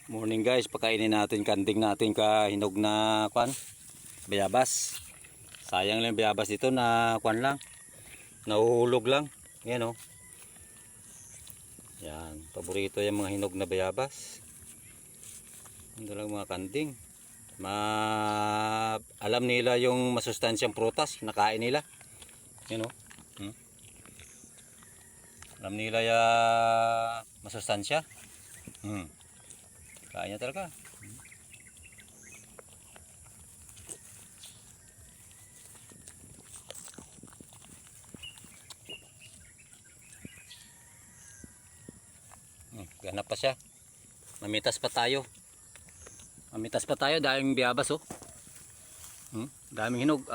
Morning guys, pakainin natin kanding natin kahinog na kwan, bayabas. Sayang lang bayabas dito na kwan lang. Nahuhulog lang. Yan oh. Yan, paborito yung mga hinog na bayabas. Ito lang mga kanding. Alam nila yung masustansyang prutas, nakain nila. Yan oh. Alam nila yung masustansya. Kain niya talaga. Ganap pa siya. Mamitas pa tayo. Mamitas pa tayo. Daming biyabas oh. Daming hinog.